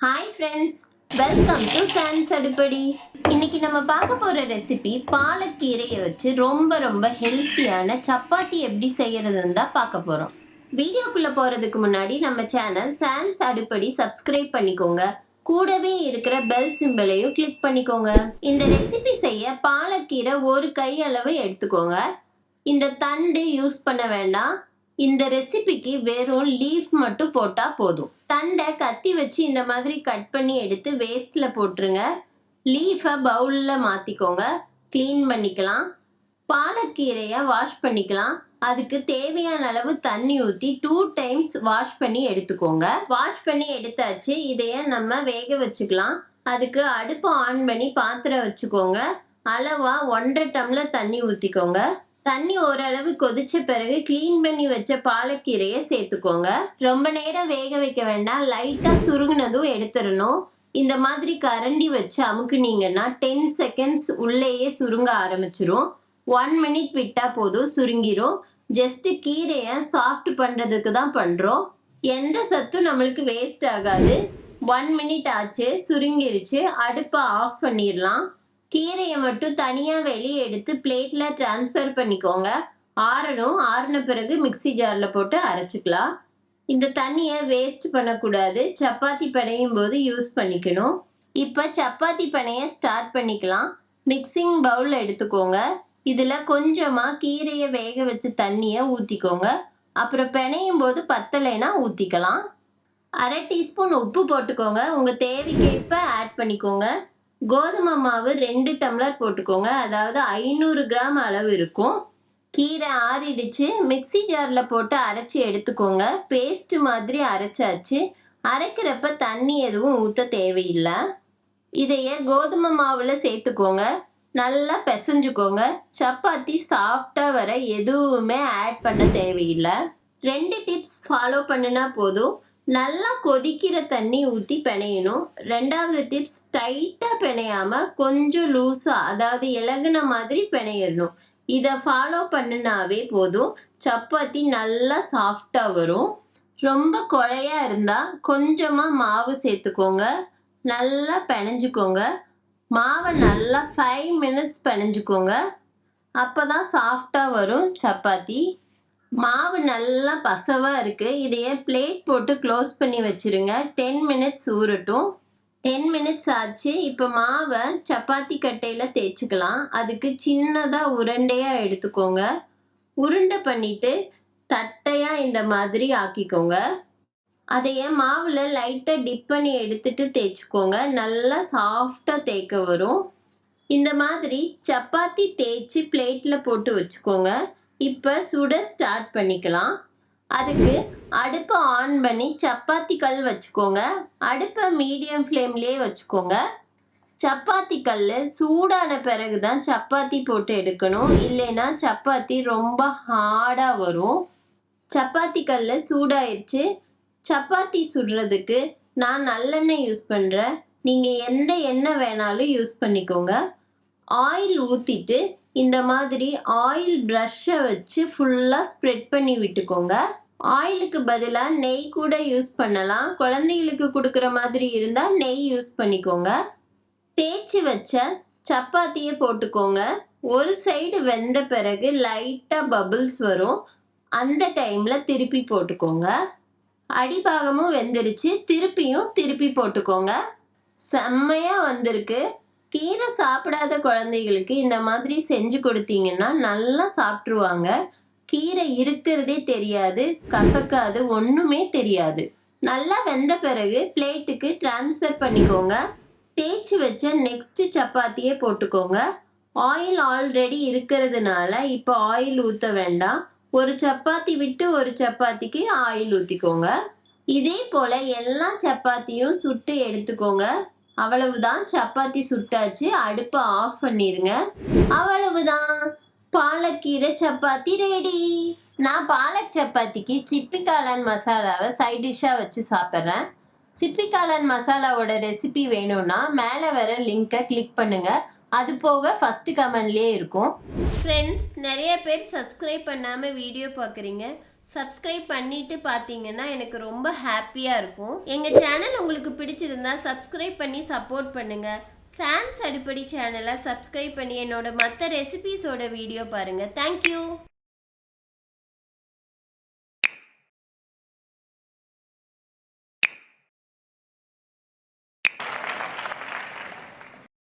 Hi friends, welcome to சான்ஸ் அடுப்படி. இன்னைக்கு நம்ம பார்க்க போகிற ரெசிபி பாலக்கீரையை வச்சு ரொம்ப ஹெல்த்தியான சப்பாத்தி எப்படி செய்யறதுன்னு தான் பார்க்க போகிறோம். வீடியோக்குள்ளே போகிறதுக்கு முன்னாடி நம்ம சேனல் சான்ஸ் அடுப்படி சப்ஸ்கிரைப் பண்ணிக்கோங்க. கூடவே இருக்கிற பெல் சிம்பிளையும் கிளிக் பண்ணிக்கோங்க. இந்த ரெசிபி செய்ய பாலக்கீரை ஒரு கை அளவு எடுத்துக்கோங்க. இந்த தண்டு யூஸ் பண்ண வேண்டாம். இந்த ரெசிபிக்கு வெறும் லீஃப் மட்டும் போட்டால் போதும். தண்டை கத்தி வச்சு இந்த மாதிரி கட் பண்ணி எடுத்து வேஸ்ட்டில் போட்டுருங்க. லீஃபை பவுலில் மாற்றிக்கோங்க. க்ளீன் பண்ணிக்கலாம். பாலக்கீரையை வாஷ் பண்ணிக்கலாம். அதுக்கு தேவையான அளவு தண்ணி ஊற்றி 2 டைம்ஸ் வாஷ் பண்ணி எடுத்துக்கோங்க. வாஷ் பண்ணி எடுத்தாச்சு. இதைய நம்ம வேக வச்சுக்கலாம். அதுக்கு அடுப்பு ஆன் பண்ணி பாத்திரம் வச்சுக்கோங்க. அளவா 1.5 டம்ளர் தண்ணி ஊற்றிக்கோங்க. தண்ணி ஓரளவு கொதிச்ச பிறகு க்ளீன் பண்ணி வச்ச பாலக்கீரையை சேர்த்துக்கோங்க. ரொம்ப நேரம் வேக வைக்க வேண்டாம். லைட்டாக சுருங்கினதும் எடுத்துடணும். இந்த மாதிரி கரண்டி வச்சு அமுக்குனீங்கன்னா 10 செகண்ட்ஸ் உள்ளேயே சுருங்க ஆரம்பிச்சிரும். 1 மினிட் விட்டால் போதும், சுருங்கிரும். ஜஸ்ட் கீரையை சாஃப்ட் பண்ணுறதுக்கு தான் பண்ணுறோம். எந்த சத்தும் நம்மளுக்கு வேஸ்ட் ஆகாது. 1 மினிட் ஆச்சு, சுருங்கிருச்சு. அடுப்பை ஆஃப் பண்ணிடலாம். கீரையை மட்டும் தனியாக வெளியே எடுத்து பிளேட்டில் ட்ரான்ஸ்ஃபர் பண்ணிக்கோங்க. ஆறணும். ஆறின பிறகு மிக்சி ஜாரில் போட்டு அரைச்சிக்கலாம். இந்த தண்ணியை வேஸ்ட் பண்ணக்கூடாது. சப்பாத்தி பிணையும் போது யூஸ் பண்ணிக்கணும். இப்போ சப்பாத்தி பிணைய ஸ்டார்ட் பண்ணிக்கலாம். மிக்சிங் பவுல் எடுத்துக்கோங்க. இதில் கொஞ்சமாக கீரையை வேக வச்ச தண்ணியை ஊற்றிக்கோங்க. அப்புறம் பிணையும் போது பத்தலைன்னா ஊற்றிக்கலாம். 1/2 டீஸ்பூன் உப்பு போட்டுக்கோங்க. உங்கள் தேவைக்கேற்ப ஆட் பண்ணிக்கோங்க. கோதுமை மாவு 2 டம்ளர் போட்டுக்கோங்க. அதாவது 500 கிராம் அளவு இருக்கும். கீரை ஆறிடுச்சு. மிக்சி ஜாரில் போட்டு அரைச்சி எடுத்துக்கோங்க. பேஸ்ட் மாதிரி அரைச்சாச்சு. அரைக்கிறப்ப தண்ணி எதுவும் ஊற்ற தேவையில்லை. இதைய கோதுமை மாவில் சேர்த்துக்கோங்க. நல்லா பிசைஞ்சுக்கோங்க. சப்பாத்தி சாஃப்டாக வர எதுவுமே ஆட் பண்ண தேவையில்லை. 2 டிப்ஸ் ஃபாலோ பண்ணினா போதும். நல்லா கொதிக்கிற தண்ணி ஊற்றி பிணையணும். 2வது டிப்ஸ், டைட்டாக பிணையாமல் கொஞ்சம் லூஸாக, அதாவது இலகுன மாதிரி பிணையிடணும். இதை ஃபாலோ பண்ணினாவே போதும். சப்பாத்தி நல்லா சாஃப்டாக வரும். ரொம்ப குழையாக இருந்தால் கொஞ்சமாக மாவு சேர்த்துக்கோங்க. நல்லா பிணைஞ்சுக்கோங்க. மாவை நல்லா 5 மினிட்ஸ் பிணைஞ்சுக்கோங்க. அப்போ தான் சாஃப்டாக வரும் சப்பாத்தி. மாவு நல்லா பசவாக இருக்குது. இதையே பிளேட் போட்டு க்ளோஸ் பண்ணி வச்சுருங்க. 10 மினிட்ஸ் ஊறட்டும். 10 மினிட்ஸ் ஆச்சு. இப்போ மாவை சப்பாத்தி கட்டையில் தேய்ச்சிக்கலாம். அதுக்கு சின்னதாக உருண்டையாக எடுத்துக்கோங்க. உருண்டை பண்ணிவிட்டு தட்டையாக இந்த மாதிரி ஆக்கிக்கோங்க. அதையே மாவில் லைட்டாக டிப் பண்ணி எடுத்துட்டு தேய்ச்சிக்கோங்க. நல்லா சாஃப்டாக தேய்க்க வரும். இந்த மாதிரி சப்பாத்தி தேய்ச்சி பிளேட்டில் போட்டு வச்சுக்கோங்க. இப்போ சுட ஸ்டார்ட் பண்ணிக்கலாம். அதுக்கு அடுப்பை ஆன் பண்ணி சப்பாத்தி கல் வச்சுக்கோங்க. அடுப்பை மீடியம் ஃப்ளேம்லேயே வச்சுக்கோங்க. சப்பாத்தி கல் சூடான பிறகு தான் சப்பாத்தி போட்டு எடுக்கணும். இல்லைன்னா சப்பாத்தி ரொம்ப ஹார்டாக வரும். சப்பாத்தி கல் சூடாயிருச்சு. சப்பாத்தி சுடுறதுக்கு நான் நல்லெண்ணெய் யூஸ் பண்ணுறேன். நீங்கள் எந்த எண்ணெய் வேணாலும் யூஸ் பண்ணிக்கோங்க. ஆயில் ஊற்றிட்டு இந்த மாதிரி ஆயில் ப்ரஷ்ஷை வச்சு ஃபுல்லாக ஸ்ப்ரெட் பண்ணி விட்டுக்கோங்க. ஆயிலுக்கு பதிலாக நெய் கூட யூஸ் பண்ணலாம். குழந்தைகளுக்கு கொடுக்குற மாதிரி இருந்தால் நெய் யூஸ் பண்ணிக்கோங்க. தேய்ச்சி வச்ச சப்பாத்தியை போட்டுக்கோங்க. ஒரு சைடு வெந்த பிறகு லைட்டாக பபிள்ஸ் வரும். அந்த டைமில் திருப்பி போட்டுக்கோங்க. அடிபாகமும் வெந்துடுச்சு. திருப்பி போட்டுக்கோங்க. செம்மையாக வந்திருக்கு. கீரை சாப்பிடாத குழந்தைகளுக்கு இந்த மாதிரி செஞ்சு கொடுத்தீங்கன்னா நல்லா சாப்பிட்ருவாங்க. கீரை இருக்கிறதே தெரியாது, கசக்காது, ஒன்றுமே தெரியாது. நல்லா வெந்த பிறகு பிளேட்டுக்கு ட்ரான்ஸ்ஃபர் பண்ணிக்கோங்க. தேய்ச்சி வச்ச நெக்ஸ்ட் சப்பாத்தியே போட்டுக்கோங்க. ஆயில் ஆல்ரெடி இருக்கிறதுனால இப்போ ஆயில் ஊற்ற வேண்டாம். ஒரு சப்பாத்தி விட்டு ஒரு சப்பாத்திக்கு ஆயில் ஊற்றிக்கோங்க. இதே போல் எல்லா சப்பாத்தியும் சுட்டு எடுத்துக்கோங்க. அவ்வளவுதான், சப்பாத்தி சுட்டாச்சு. அடுப்பை ஆஃப் பண்ணிடுங்க. அவ்வளவுதான், பாலக்கீரை சப்பாத்தி ரெடி. நான் பாலக் சப்பாத்திக்கு சிப்பி காளான் மசாலாவை சைட் டிஷ்ஷாக வச்சு சாப்பிட்றேன். சிப்பி காளான் மசாலாவோட ரெசிபி வேணும்னா மேலே வர லிங்கை கிளிக் பண்ணுங்கள். அது போக ஃபஸ்ட்டு கமெண்ட்லேயே இருக்கும். ஃப்ரெண்ட்ஸ், நிறைய பேர் சப்ஸ்கிரைப் பண்ணாமல் வீடியோ பார்க்குறீங்க. சப்ஸ்கிரைப் பண்ணிட்டு பார்த்தீங்கன்னா எனக்கு ரொம்ப ஹாப்பியாக இருக்கும். எங்கள் சேனல் உங்களுக்கு பிடிச்சிருந்தா சப்ஸ்கிரைப் பண்ணி சப்போர்ட் பண்ணுங்கள். சாம்ஸ் அடிப்படை சேனலை சப்ஸ்கிரைப் பண்ணி என்னோட மற்ற ரெசிபீஸோட வீடியோ பாருங்கள். தேங்க்யூ.